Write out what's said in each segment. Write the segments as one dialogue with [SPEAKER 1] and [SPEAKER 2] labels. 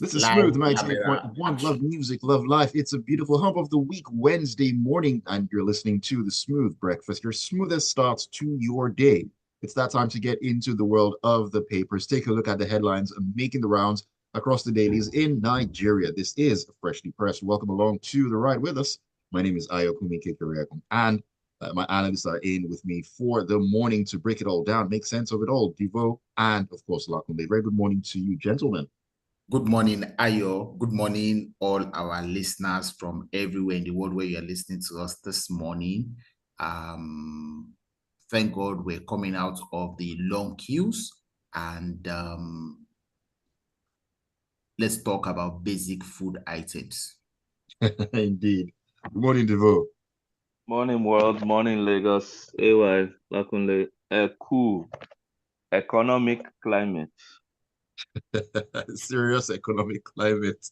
[SPEAKER 1] This is Smooth
[SPEAKER 2] Live camera
[SPEAKER 1] 98.1. Love
[SPEAKER 2] action.
[SPEAKER 1] music, love life. It's a beautiful hump of the week, Wednesday morning, and you're listening to the Smooth Breakfast, your smoothest starts to your day. It's that time to get into the world of the papers. Take a look at the headlines making the rounds across the dailies in Nigeria. This is Freshly Pressed. Welcome along to the ride with us. My name is Ayokunmi, and my analysts are in with me for the morning to break it all down, make sense of it all. Devoe and, of course, Lakunle. Very good morning to you, gentlemen.
[SPEAKER 2] Good morning, Ayo. Good morning, all our listeners from everywhere in the world where you are listening to us this morning. Um, thank God we're coming out of the long queues and let's talk about basic food items.
[SPEAKER 1] Indeed. Good morning, Devoe.
[SPEAKER 3] Morning world, morning Lagos, AY, Lakunle, cool economic climate.
[SPEAKER 1] Serious economic climate.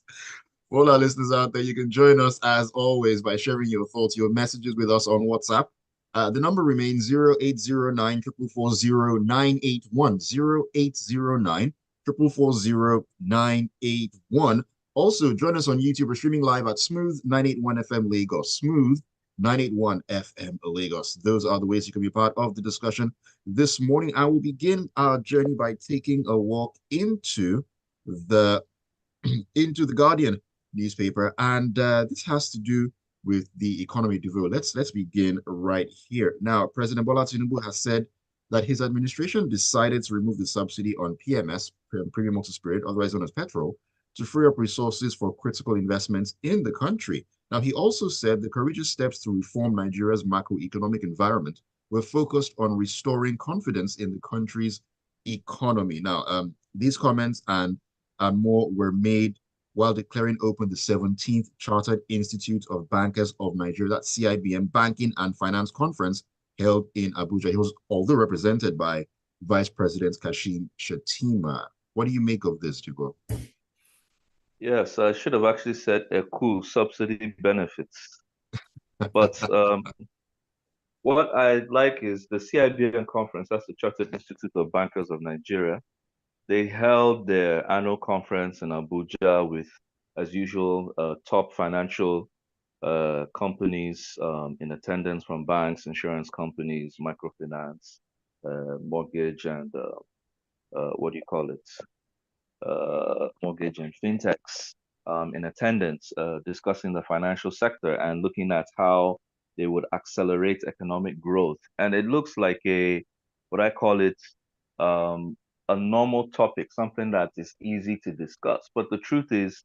[SPEAKER 1] For all our listeners out there, you can join us as always by sharing your thoughts, your messages with us on WhatsApp. The number remains 0809 440 981. Also, join us on YouTube. We're streaming live at Smooth 981 FM Lagos. Smooth 981 FM Lagos. Those are the ways you can be part of the discussion this morning. I will begin our journey by taking a walk the the Guardian newspaper, and this has to do with the economy development. Let's begin right here. Now, President Bola Tinubu has said that his administration decided to remove the subsidy on PMS, premium motor spirit, otherwise known as petrol, to free up resources for critical investments in the country. Now, he also said the courageous steps to reform Nigeria's macroeconomic environment were focused on restoring confidence in the country's economy. Now, these comments and more were made while declaring open the 17th Chartered Institute of Bankers of Nigeria, that's CIBM Banking and Finance Conference held in Abuja. He was although represented by Vice President Kashim Shettima. What do you make of this, Jibo?
[SPEAKER 3] Yes, I should have actually said cool subsidy benefits. But what I like is the CIBN conference, that's the Chartered Institute of Bankers of Nigeria. They held their annual conference in Abuja with, as usual, top financial companies in attendance from banks, insurance companies, microfinance, mortgage, and what do you call it? Mortgage and fintechs in attendance, discussing the financial sector and looking at how they would accelerate economic growth. And it looks like what I call it, a normal topic, something that is easy to discuss. But the truth is,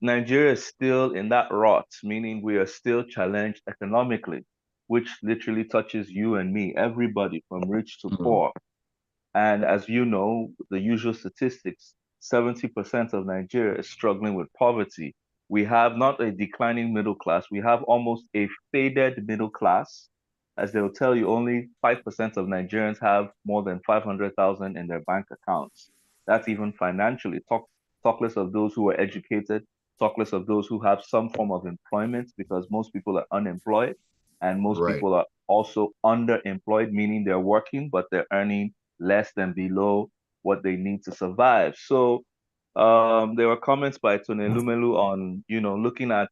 [SPEAKER 3] Nigeria is still in that rot, meaning we are still challenged economically, which literally touches you and me, everybody from rich to
[SPEAKER 1] Mm,
[SPEAKER 3] poor. And as you know, the usual statistics, 70% of Nigeria is struggling with poverty. We have not a declining middle class, we have almost a faded middle class. As they'll tell you, only 5% of Nigerians have more than 500,000 in their bank accounts. That's even financially. Talk less of those who are educated, talk less of those who have some form of employment, because most people are unemployed and most
[SPEAKER 1] right.
[SPEAKER 3] people are also underemployed, meaning they're working, but they're earning less than below what they need to survive. So there were comments by Tone Lumelu on, looking at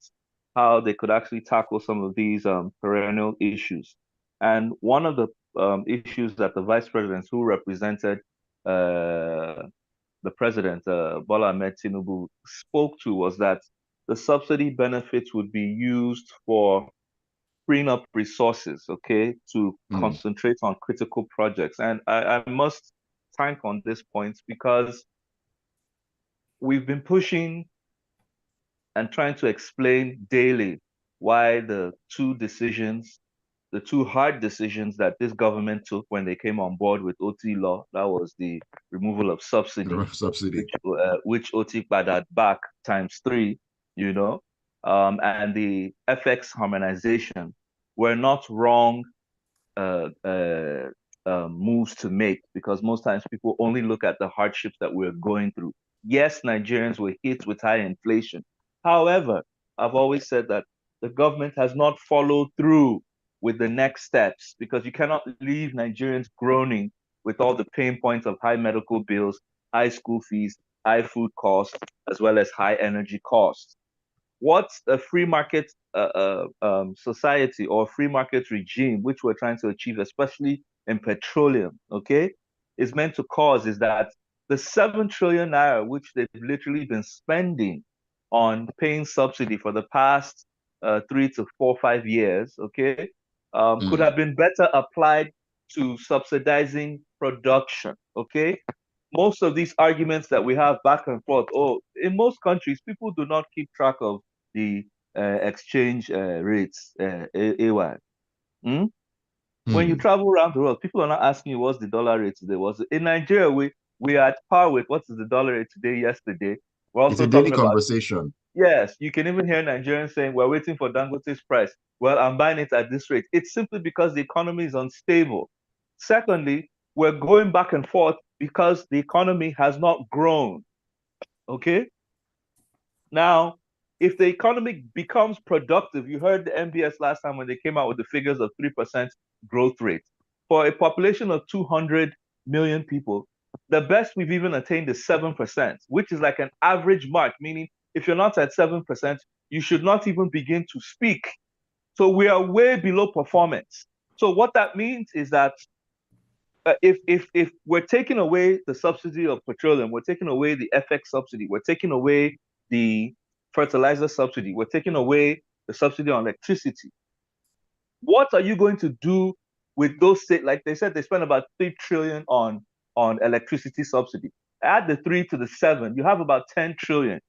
[SPEAKER 3] how they could actually tackle some of these perennial issues. And one of the issues that the vice presidents who represented uh, the president, Bola Ahmed Tinubu, spoke to was that the subsidy benefits would be used for freeing up resources, okay, to
[SPEAKER 1] Mm,
[SPEAKER 3] concentrate on critical projects. And I must thank on this point because we've been pushing and trying to explain daily why the two hard decisions that this government took when they came on board with OT law, that was the removal of subsidy,
[SPEAKER 1] subsidy.
[SPEAKER 3] which OT added back times three, you know, and the FX harmonization were not wrong uh, uh, moves to make because most times people only look at the hardships that we're going through. Yes, Nigerians were hit with high inflation. However, I've always said that the government has not followed through with the next steps because you cannot leave Nigerians groaning with all the pain points of high medical bills high school fees, high food costs, as well as high energy costs. What a free market society or free market regime, which we're trying to achieve, especially in petroleum, okay, is meant to cause is that the 7 trillion naira, which they've literally been spending on paying subsidy for the past 3 to 4, 5 years, okay, could have been better applied to subsidizing production, okay? Most of these arguments that we have back and forth, oh, in most countries, people do not keep track of the exchange rates, AY. Hmm? When you travel around the world, people are not asking you what's the dollar rate today. In Nigeria, we are at par with what is the dollar rate today, yesterday. We're
[SPEAKER 1] It's
[SPEAKER 3] also
[SPEAKER 1] a daily
[SPEAKER 3] talking about,
[SPEAKER 1] conversation.
[SPEAKER 3] yes, you can even hear Nigerians saying we're waiting for Dangote's price. Well, I'm buying it at this rate. It's simply because the economy is unstable. Secondly, we're going back and forth because the economy has not grown. Okay. Now, if the economy becomes productive, you heard the MBS last time when they came out with the figures of 3% growth rate. For a population of 200 million people, the best we've even attained is 7%, which is like an average mark, meaning if you're not at 7%, you should not even begin to speak. So we are way below performance. So what that means is that if we're taking away the subsidy of petroleum, we're taking away the FX subsidy, we're taking away the fertilizer subsidy, we're taking away the subsidy on electricity. What are you going to do with those states? Like they said, they spend about 3 trillion on electricity subsidy. Add the 3 to the 7, you have about 10 trillion.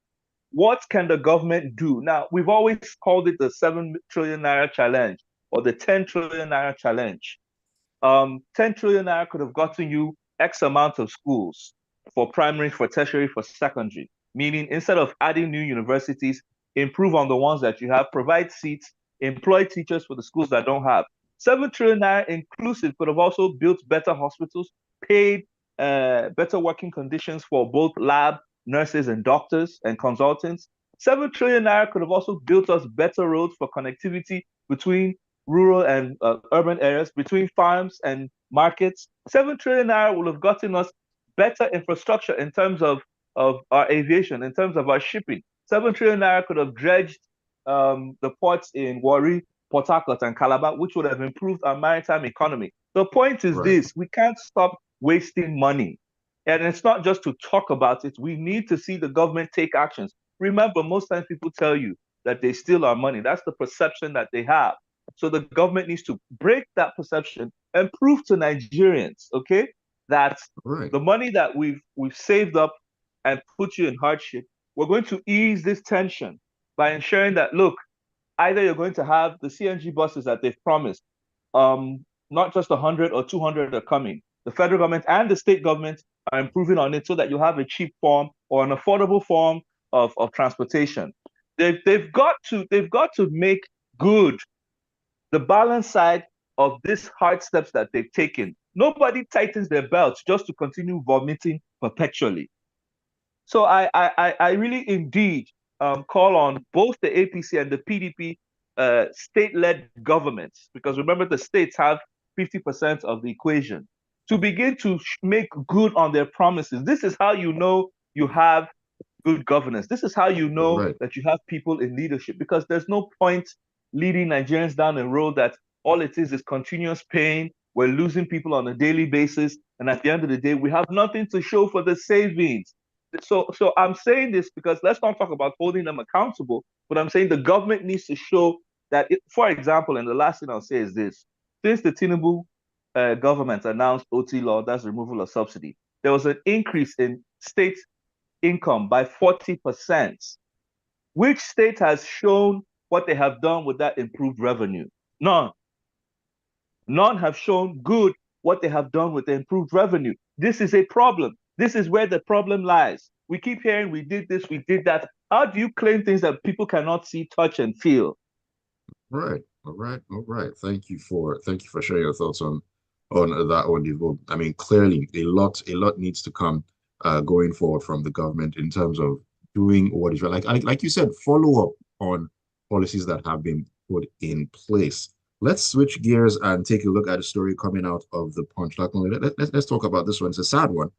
[SPEAKER 3] What can the government do? Now, we've always called it the 7 trillion naira challenge or the 10 trillion naira challenge. 10 trillion naira could have gotten you X amount of schools for primary, for tertiary, for secondary. Meaning, instead of adding new universities, improve on the ones that you have, provide seats, employ teachers for the schools that don't have. 7 trillion naira inclusive could have also built better hospitals, paid better working conditions for both lab nurses and doctors and consultants. 7 trillion naira could have also built us better roads for connectivity between rural and urban areas, between farms and markets. 7 trillion naira will have gotten us better infrastructure in terms of our aviation, in terms of our shipping. 7 trillion naira could have dredged the ports in Warri, Port Harcourt, and Calabar, which would have improved our maritime economy. The point is this: we can't stop wasting money. And it's not just to talk about it. We need to see the government take actions. Remember, most times people tell you that they steal our money. That's the perception that they have. So the government needs to break that perception and prove to Nigerians, okay, that the money that we've saved up and put you in hardship, we're going to ease this tension by ensuring that, look, either you're going to have the CNG buses that they've promised, not just 100 or 200 are coming. The federal government and the state government are improving on it so that you have a cheap form or an affordable form of transportation. They've got to make good the balance side of these hard steps that they've taken. Nobody tightens their belts just to continue vomiting perpetually. So I really indeed call on both the APC and the PDP state-led governments, because remember the states have 50% of the equation, to begin to make good on their promises. This is how you know you have good governance. This is how you know that you have people in leadership, because there's no point leading Nigerians down a road that all it is continuous pain. We're losing people on a daily basis. And at the end of the day, we have nothing to show for the savings. So I'm saying this because let's not talk about holding them accountable, but I'm saying the government needs to show that, for example, and the last thing I'll say is this: since the Tinubu government announced OT law, that's removal of subsidy, there was an increase in state income by 40%. Which state has shown what they have done with that improved revenue? None. None have shown good what they have done with the improved revenue. This is a problem. This is where the problem lies. We keep hearing we did this, we did that. How do you claim things that people cannot see, touch, and feel?
[SPEAKER 1] Right. All right. All right. Thank you for sharing your thoughts on that one, Devoe. I mean, clearly a lot needs to come going forward from the government in terms of doing what is right. Like you said, follow up on policies that have been put in place. Let's switch gears and take a look at a story coming out of the Punch. Let's talk about this one. It's a sad one.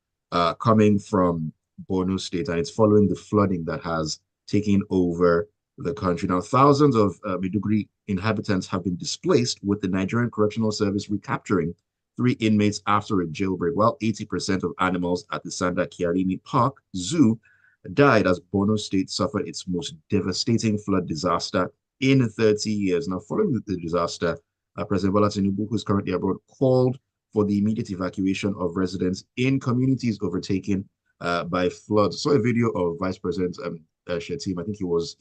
[SPEAKER 1] coming from Borno State, and it's following the flooding that has taken over the country. Now, thousands of Maiduguri inhabitants have been displaced, with the Nigerian Correctional Service recapturing 3 inmates after a jailbreak, while 80% of animals at the Sanda Kiarimi Park Zoo died as Borno State suffered its most devastating flood disaster in 30 years. Now, following the disaster, President Bola Tinubu, who is currently abroad, called for the immediate evacuation of residents in communities overtaken by floods. Saw a video of Vice President Shetim. I think he was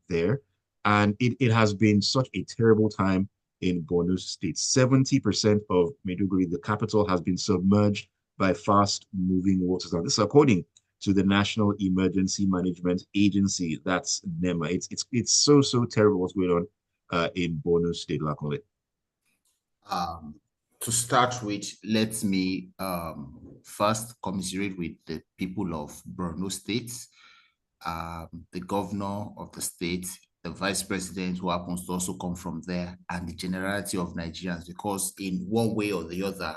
[SPEAKER 1] there, and it has been such a terrible time in Borno State. 70% of Maiduguri, the capital, has been submerged by fast-moving waters. Now, this is according to the National Emergency Management Agency. That's NEMA. It's so terrible what's going on in Borno State, Lakunle.
[SPEAKER 2] To start with, let me first commiserate with the people of Borno State, the governor of the state, the vice president who happens to also come from there, and the generality of Nigerians, because in one way or the other,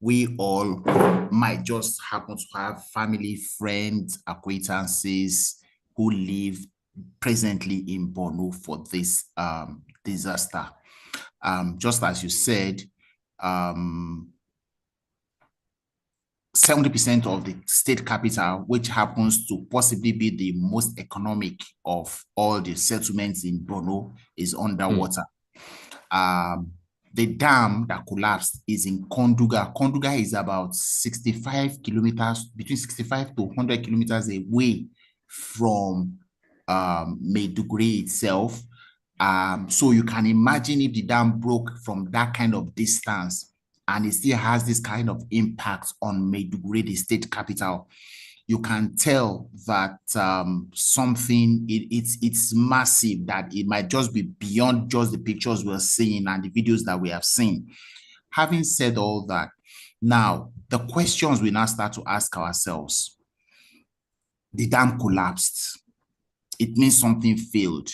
[SPEAKER 2] we all might just happen to have family, friends, acquaintances who live presently in Borno for this disaster. Just as you said, 70% of the state capital, which happens to possibly be the most economic of all the settlements in Borno, is underwater. The dam that collapsed is in Konduga. Konduga is about 65 kilometers, between 65 to 100 kilometers away from Maiduguri itself. So you can imagine if the dam broke from that kind of distance and it still has this kind of impact on Maiduguri, the state capital, you can tell that it's massive, that it might just be beyond just the pictures we're seeing and the videos that we have seen. Having said all that, now the questions we now start to ask ourselves: the dam collapsed. It means something failed.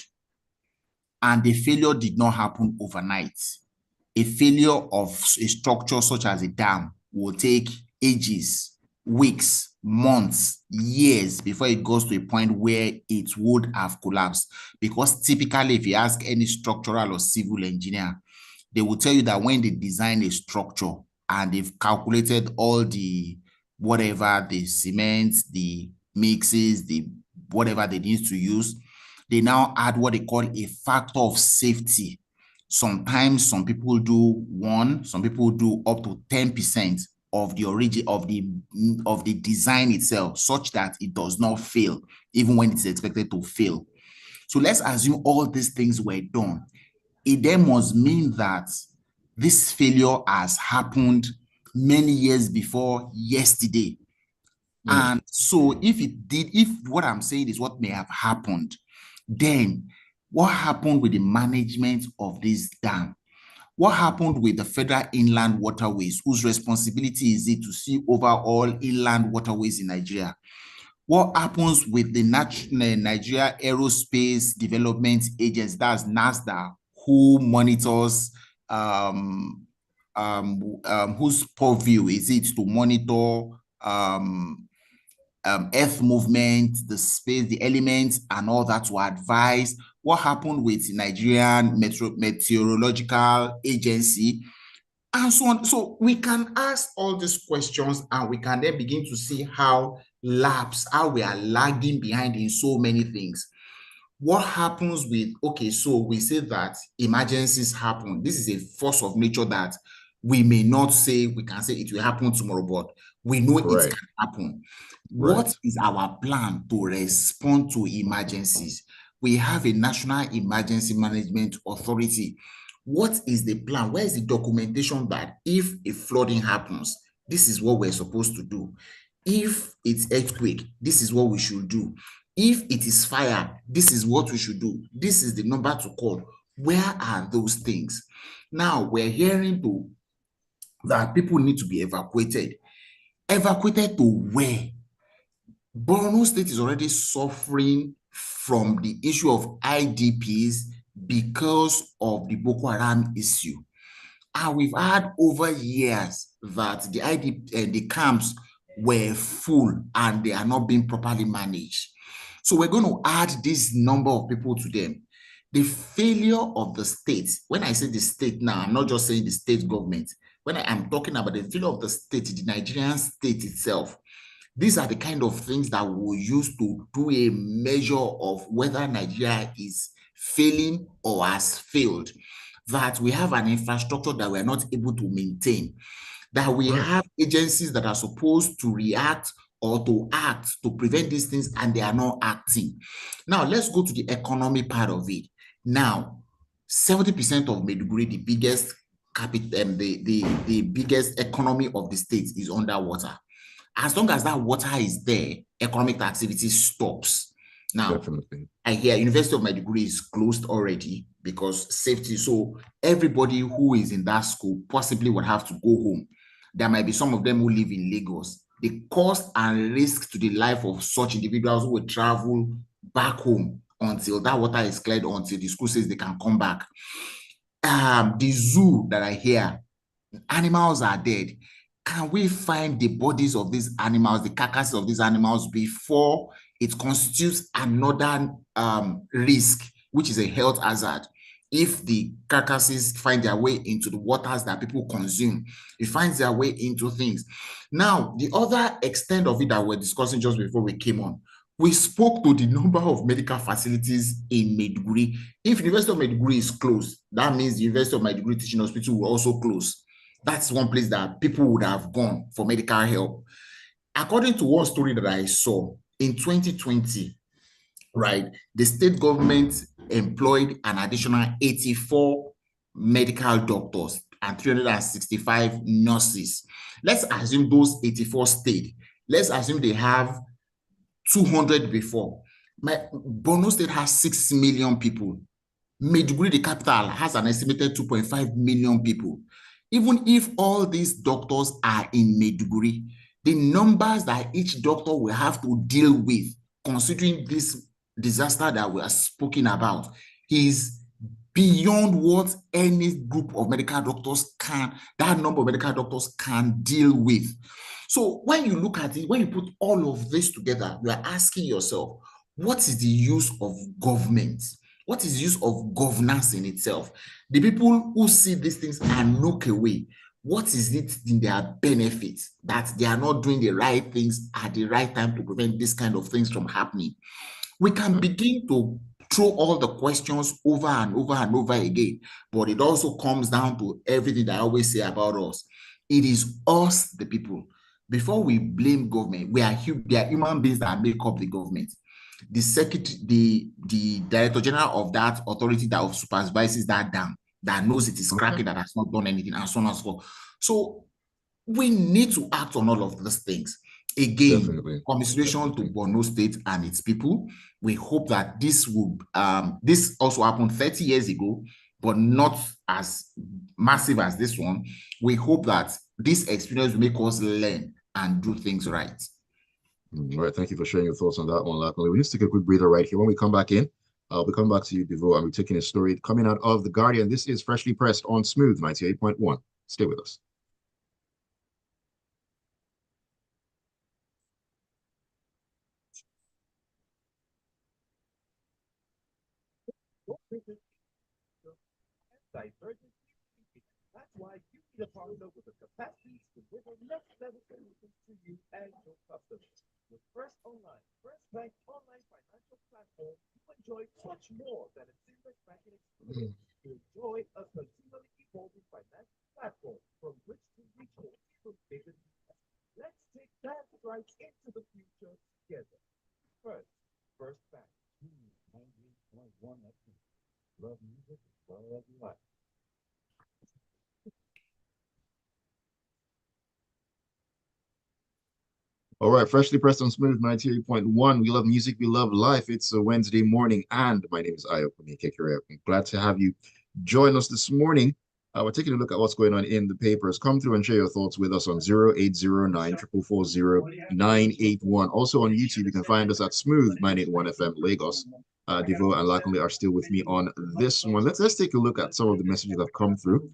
[SPEAKER 2] And the failure did not happen overnight. A failure of a structure such as a dam will take ages, weeks, months, years before it goes to a point where it would have collapsed. Because typically, if you ask any structural or civil engineer, they will tell you that when they design a structure and they've calculated all the whatever, the cement, the mixes, the whatever they need to use, they now add what they call a factor of safety. Sometimes some people do 1, some people do up to 10% of the origin of the design itself, such that it does not fail, even when it's expected to fail. So let's assume all these things were done. It then must mean that this failure has happened many years before yesterday. And so if what I'm saying is what may have happened, then what happened with the management of this dam? What happened with the Federal Inland Waterways, whose responsibility is it to see over all inland waterways in Nigeria? What happens with the Nigeria Aerospace Development Agency, that's NASDA, who monitors, whose purview is it to monitor earth movement, the space, the elements, and all that, to advise? What happened with Nigerian Meteorological Agency, and so on? So we can ask all these questions, and we can then begin to see how we are lagging behind in so many things. What happens with, okay, so we say that emergencies happen. This is a force of nature that we may not say, we can say it will happen tomorrow, but we know it can happen. What is our plan to respond to emergencies? We have a National Emergency Management Authority. What is the plan? Where is the documentation that if a flooding happens, this is what we're supposed to do? If it's earthquake, this is what we should do. If it is fire, this is what we should do. This is the number to call. Where are those things? Now, we're hearing that people need to be evacuated. Evacuated to where? Borno State is already suffering from the issue of IDPs because of the Boko Haram issue. And we've had over years that the camps were full and they are not being properly managed. So we're going to add this number of people to them. The failure of the state, when I say the state now, I'm not just saying the state government. When I am talking about the failure of the state, the Nigerian state itself, these are the kind of things that we'll use to do a measure of whether Nigeria is failing or has failed. That we have an infrastructure that we're not able to maintain, that we have agencies that are supposed to react or to act to prevent these things and they are not acting. Now, let's go to the economy part of it. Now, 70% of Maiduguri, the biggest the biggest economy of the state, is underwater. As long as that water is there, economic activity stops. Now, definitely, I hear University of Maiduguri is closed already because safety. So everybody who is in that school possibly would have to go home. There might be some of them who live in Lagos. The cost and risk to the life of such individuals who will travel back home until that water is cleared, until the school says they can come back. The zoo that I hear, animals are dead. Can we find the bodies of these animals, the carcasses of these animals, before it constitutes another risk, which is a health hazard? If the carcasses find their way into the waters that people consume, it finds their way into things. Now, the other extent of it that we're discussing just before we came on, we spoke to the number of medical facilities in Maiduguri. If University of Maiduguri is closed, that means the University of Maiduguri Teaching Hospital will also close. That's one place that people would have gone for medical help. According to one story that I saw in 2020, right, the state government employed an additional 84 medical doctors and 365 nurses. Let's assume those 84 stayed. Let's assume they have 200 before. Borno State has 6 million people. Maiduguri, the capital, has an estimated 2.5 million people. Even if all these doctors are in Maiduguri, the numbers that each doctor will have to deal with, considering this disaster that we are speaking about, is beyond what any group of medical doctors can, that number of medical doctors can deal with. So when you look at it, when you put all of this together, you are asking yourself, what is the use of government? What is the use of governance in itself? The people who see these things and look away, what is it in their benefit that they are not doing the right things at the right time to prevent this kind of things from happening? We can begin to throw all the questions over and over and over again, but it also comes down to everything that I always say about us. It is us, the people. Before we blame government, we are human beings that make up the government. The secretary, the director general of that authority that supervises that dam, that knows it is cracking, that has not done anything, and so on and so forth. So we need to act on all of these things. Again, commiseration to Borno State and its people. We hope that this will, this also happened 30 years ago, but not as massive as this one. We hope that this experience will make us learn and do things right.
[SPEAKER 1] All right, thank you for sharing your thoughts on that one, Lakunle. We need to take a quick breather right here. When we come back in, I'll be coming back to you, Devoe, and we're taking a story coming out of The Guardian. This is Freshly Pressed on Smooth 98.1. Stay with us.
[SPEAKER 4] That's why you need a partner with the capacity to deliver next level solutions to you and your customers. With First Online, First Bank online financial platform, you enjoy much more than a seamless banking experience. You enjoy a continually evolving financial platform from which to reach your even bigger needs. Let's take that right into the future together. First Bank. 98.1 FM. Love music, love life.
[SPEAKER 1] All right, Freshly Pressed on Smooth 98.1. We love music, we love life. It's a Wednesday morning, and my name is Ayokunmi. I'm glad to have you join us this morning. We're taking a look at what's going on in the papers. Come through and share your thoughts with us on 0809 440 981. Also on YouTube, you can find us at Smooth 981 FM Lagos. Devoe and Lakunle are still with me on this one. Let's take a look at some of the messages that have come through.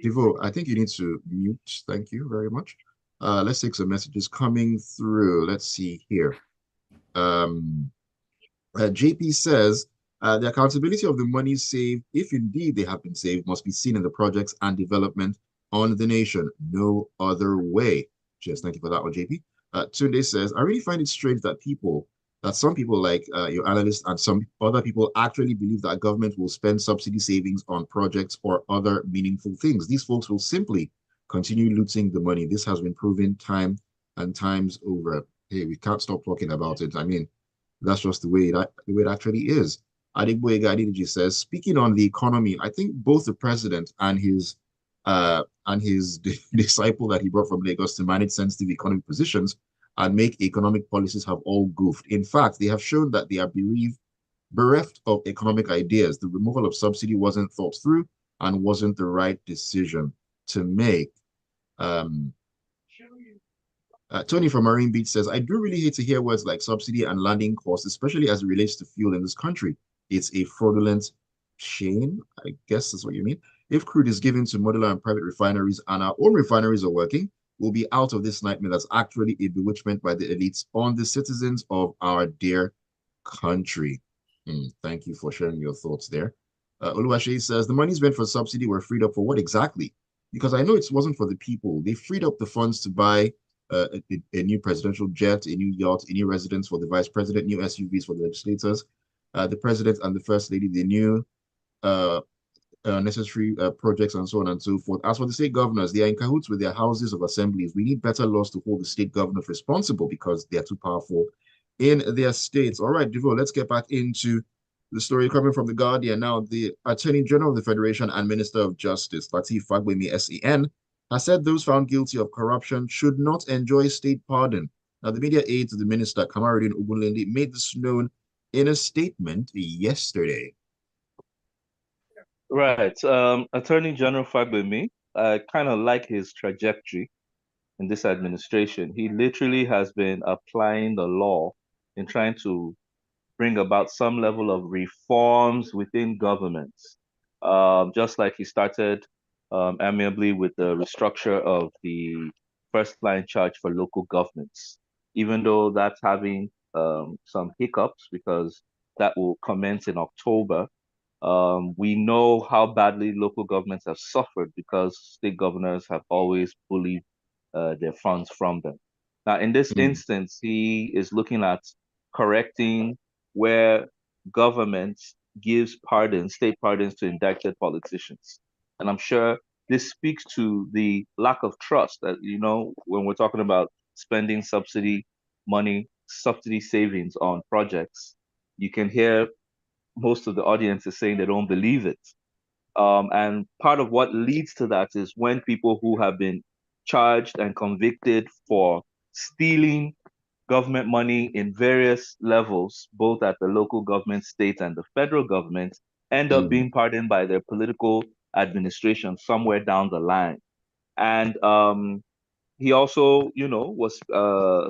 [SPEAKER 1] Devoe, I think you need to mute. Thank you very much. Let's take some messages coming through. Let's see here. Um, JP says the accountability of the money saved, if indeed they have been saved, must be seen in the projects and development on the nation. No other way. Cheers. Thank you for that one, JP. Tunde says, I really find it strange that some people like your analyst and some other people actually believe that government will spend subsidy savings on projects or other meaningful things. These folks will simply continue looting the money. This has been proven time and times over. Hey, we can't stop talking about it. I mean, that's just the way it actually is. Adegboyega Adedeji says, speaking on the economy, I think both the president and his disciple that he brought from Lagos to manage sensitive economic positions and make economic policies have all goofed. In fact, they have shown that they are bereft of economic ideas. The removal of subsidy wasn't thought through and wasn't the right decision to make. Um, Tony from Marine Beach says, I do really hate to hear words like subsidy and landing costs, especially as it relates to fuel in this country. It's a fraudulent shame, I guess that's what you mean. If crude is given to modular and private refineries and our own refineries are working, we'll be out of this nightmare that's actually a bewitchment by the elites on the citizens of our dear country. Thank you for sharing your thoughts there. Oluwaseyi says, the money spent for subsidy were freed up for what exactly? Because I know it wasn't for the people. They freed up the funds to buy a new presidential jet, a new yacht, a new residence for the vice president, new SUVs for the legislators, the president and the first lady, the new necessary projects and so on and so forth. As for the state governors, they are in cahoots with their houses of assemblies. We need better laws to hold the state governors responsible because they are too powerful in their states. All right, Devoe, let's get back into the story coming from The Guardian. Now, the Attorney General of the Federation and Minister of Justice, Lateef Fagbemi, SEN, has said those found guilty of corruption should not enjoy state pardon. Now, the media aide to the minister, Kamaruddin Ogunlende, made this known in a statement yesterday.
[SPEAKER 3] Right. Attorney General Fagbemi, I kind of like his trajectory in this administration. He literally has been applying the law in trying to bring about some level of reforms within governments. Just like he started amiably with the restructure of the first line charge for local governments, even though that's having some hiccups because that will commence in October. We know how badly local governments have suffered because state governors have always bullied their funds from them. Now, in this instance, he is looking at correcting where government gives pardons, state pardons to indicted politicians. And I'm sure this speaks to the lack of trust that, when we're talking about spending subsidy money, subsidy savings on projects, you can hear most of the audience is saying they don't believe it. And part of what leads to that is when people who have been charged and convicted for stealing government money in various levels, both at the local government, state, and the federal government, end up being pardoned by their political administration somewhere down the line. And he also, was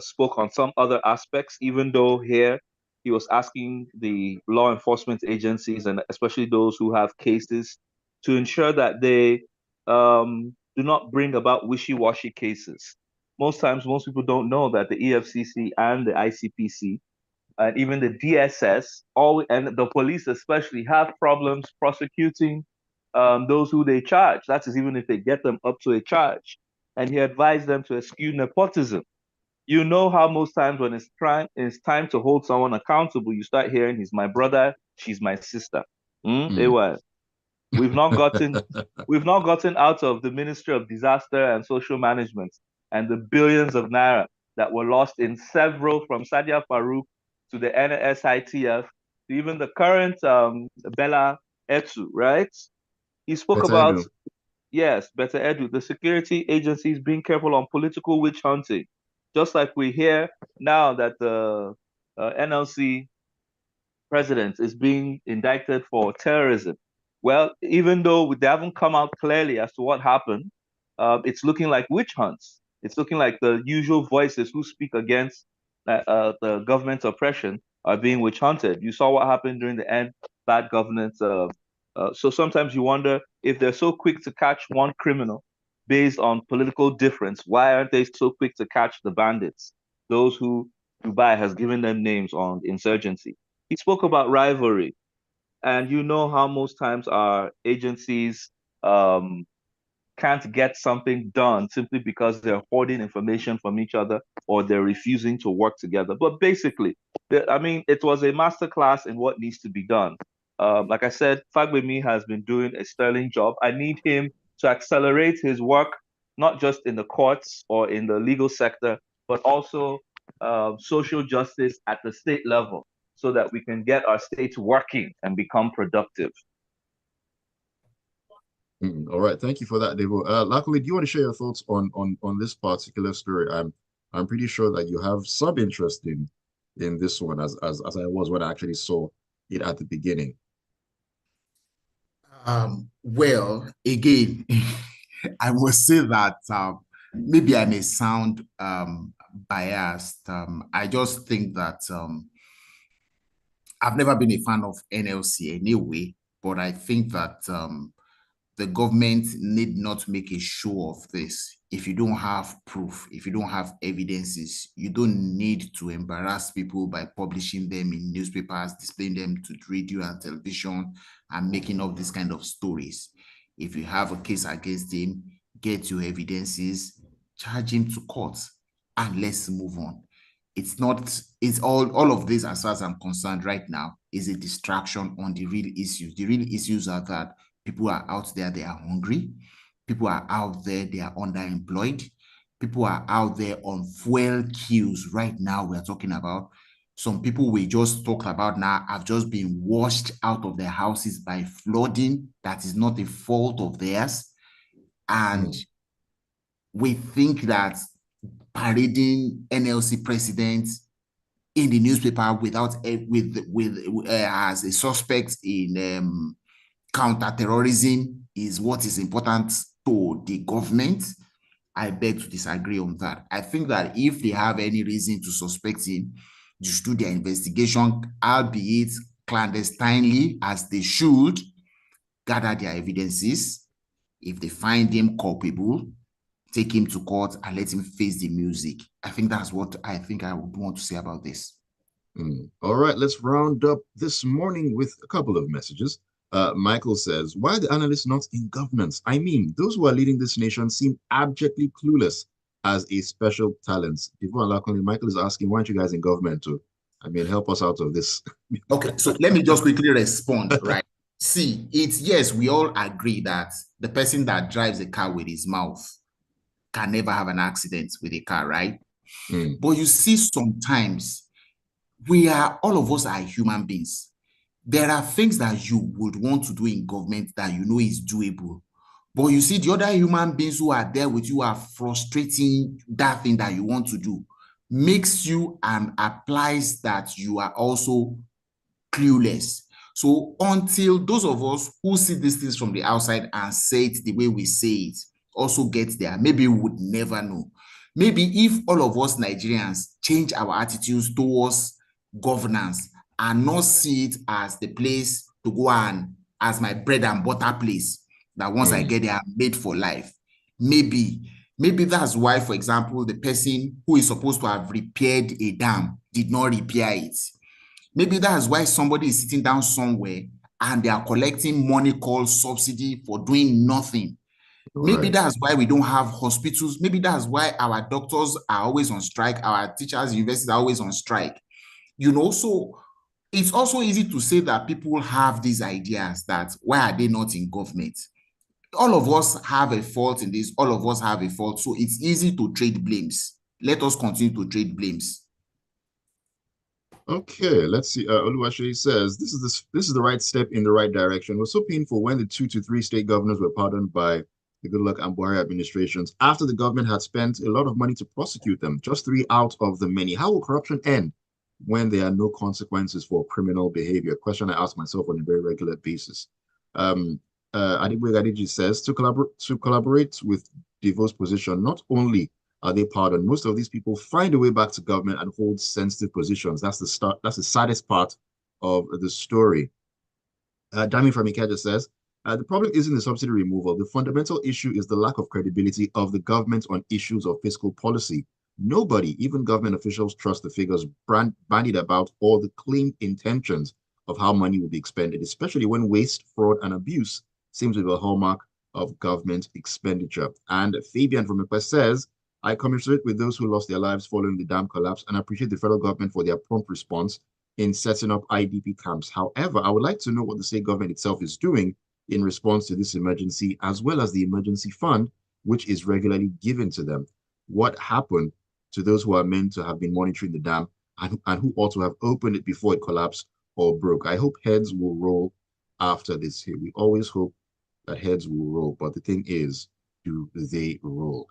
[SPEAKER 3] spoke on some other aspects, even though here he was asking the law enforcement agencies and especially those who have cases to ensure that they do not bring about wishy-washy cases. Most times, most people don't know that the EFCC and the ICPC and even the DSS, and the police especially, have problems prosecuting those who they charge. That is even if they get them up to a charge. And he advised them to eschew nepotism. You know how most times when it's time to hold someone accountable, you start hearing, he's my brother, she's my sister. We've not gotten out of the Ministry of Disaster and Social Management and the billions of naira that were lost in several, from Sadia Farouk to the NSITF to even the current Bella Etu, right? He spoke about, yes, Better Edu, the security agencies being careful on political witch hunting. Just like we hear now that the NLC president is being indicted for terrorism. Well, even though they haven't come out clearly as to what happened, it's looking like witch hunts. It's looking like the usual voices who speak against the government oppression are being witch hunted. You saw what happened during the end bad governance. So sometimes you wonder if they're so quick to catch one criminal, based on political difference. Why aren't they so quick to catch the bandits? Those who Dubai has given them names on insurgency. He spoke about rivalry. And you know how most times our agencies um, can't get something done simply because they're hoarding information from each other or they're refusing to work together. But basically, I mean, it was a masterclass in what needs to be done. Like I said, Fagbemi has been doing a sterling job. I need him to accelerate his work, not just in the courts or in the legal sector, but also social justice at the state level so that we can get our states working and become productive.
[SPEAKER 1] All right, thank you for that, Devo. Lakunle, do you want to share your thoughts on this particular story? I'm pretty sure that you have some interest in this one, as I was when I actually saw it at the beginning.
[SPEAKER 2] Well, again, I must say that maybe I may sound biased. I just think that I've never been a fan of NLC anyway, but I think that the government need not make a show of this. If you don't have proof, if you don't have evidences, you don't need to embarrass people by publishing them in newspapers, displaying them to radio and television, and making up this kind of stories. If you have a case against him, get your evidences, charge him to court, and let's move on. It's not, it's all of this, as far as I'm concerned right now, is a distraction on the real issues. The real issues are that people are out there, they are hungry. People are out there, they are underemployed. People are out there on fuel queues right now. We're talking about some people we just talked about now have just been washed out of their houses by flooding. That is not a fault of theirs. And we think that parading NLC presidents in the newspaper without as a suspect in counter-terrorism is what is important to the government. I beg to disagree on that. I think that if they have any reason to suspect him, they should do their investigation, albeit clandestinely, as they should, gather their evidences. If they find him culpable, take him to court and let him face the music. I think that's what I think I would want to say about this.
[SPEAKER 1] All right, let's round up this morning with a couple of messages. Michael says, why are the analysts not in governance? I mean, those who are leading this nation seem abjectly clueless as a special talent. Devoe and Lakunle, Michael is asking, why aren't you guys in government too? I mean, help us out of this.
[SPEAKER 2] Okay, so let me just quickly respond, right? See, yes, we all agree that the person that drives a car with his mouth can never have an accident with a car, right? But you see, sometimes all of us are human beings. There are things that you would want to do in government that you know is doable. But you see, the other human beings who are there with you are frustrating that thing that you want to do, makes you and applies that you are also clueless. So until those of us who see these things from the outside and say it the way we say it also get there, maybe we would never know. Maybe if all of us Nigerians change our attitudes towards governance and not see it as the place to go and as my bread and butter place, that once I get there, I'm made for life. Maybe that's why, for example, the person who is supposed to have repaired a dam did not repair it. Maybe that's why somebody is sitting down somewhere and they are collecting money called subsidy for doing nothing. Right. Maybe that's why we don't have hospitals. Maybe that's why our doctors are always on strike. Our teachers, universities are always on strike. You know, so it's also easy to say that people have these ideas that why are they not in government? All of us have a fault in this. All of us have a fault. So it's easy to trade blames. Let us continue to trade blames.
[SPEAKER 1] Okay, let's see. Oluwaseyi says, this is the right step in the right direction. It was so painful when the 2 to 3 state governors were pardoned by the Goodluck and Buhari administrations after the government had spent a lot of money to prosecute them, just 3 out of the many. How will corruption end when there are no consequences for criminal behavior? Question I ask myself on a very regular basis. Adibwe Adiji says, to collaborate with Devoe's position, not only are they pardoned, most of these people find a way back to government and hold sensitive positions. That's the saddest part of the story. Dami from Ikeja says, The problem isn't the subsidy removal. The fundamental issue is the lack of credibility of the government on issues of fiscal policy. Nobody, even government officials, trust the figures bandied about or the claimed intentions of how money will be expended, especially when waste, fraud, and abuse seems to be a hallmark of government expenditure. And Fabian from Equest says, I commiserate with those who lost their lives following the dam collapse and appreciate the federal government for their prompt response in setting up IDP camps. However, I would like to know what the state government itself is doing in response to this emergency, as well as the emergency fund, which is regularly given to them. What happened to those who are meant to have been monitoring the dam and who ought to have opened it before it collapsed or broke? I hope heads will roll after this here. We always hope that heads will roll, but the thing is, do they roll?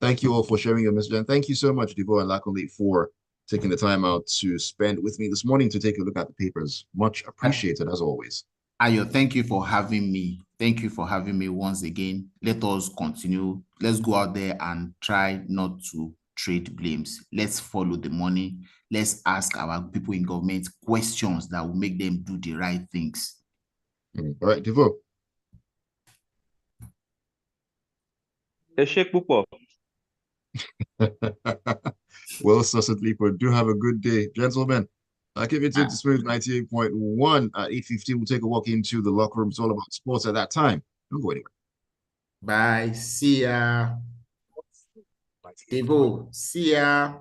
[SPEAKER 1] Thank you all for sharing your message, and thank you so much, Devoe and Lakunle, for taking the time out to spend with me this morning to take a look at the papers. Much appreciated, as always.
[SPEAKER 2] Ayo, thank you for having me. Thank you for having me once again. Let us continue. Let's go out there and try not to trade blames. Let's follow the money. Let's ask our people in government questions that will make them do the right things.
[SPEAKER 1] All right, Devoe. Well, Sussex but do have a good day. Gentlemen, keep it tuned to Smooth 98.1 at 8:15. We'll take a walk into the locker room. It's all about sports at that time. Don't go anywhere.
[SPEAKER 2] Bye. See ya. Devoe. See ya.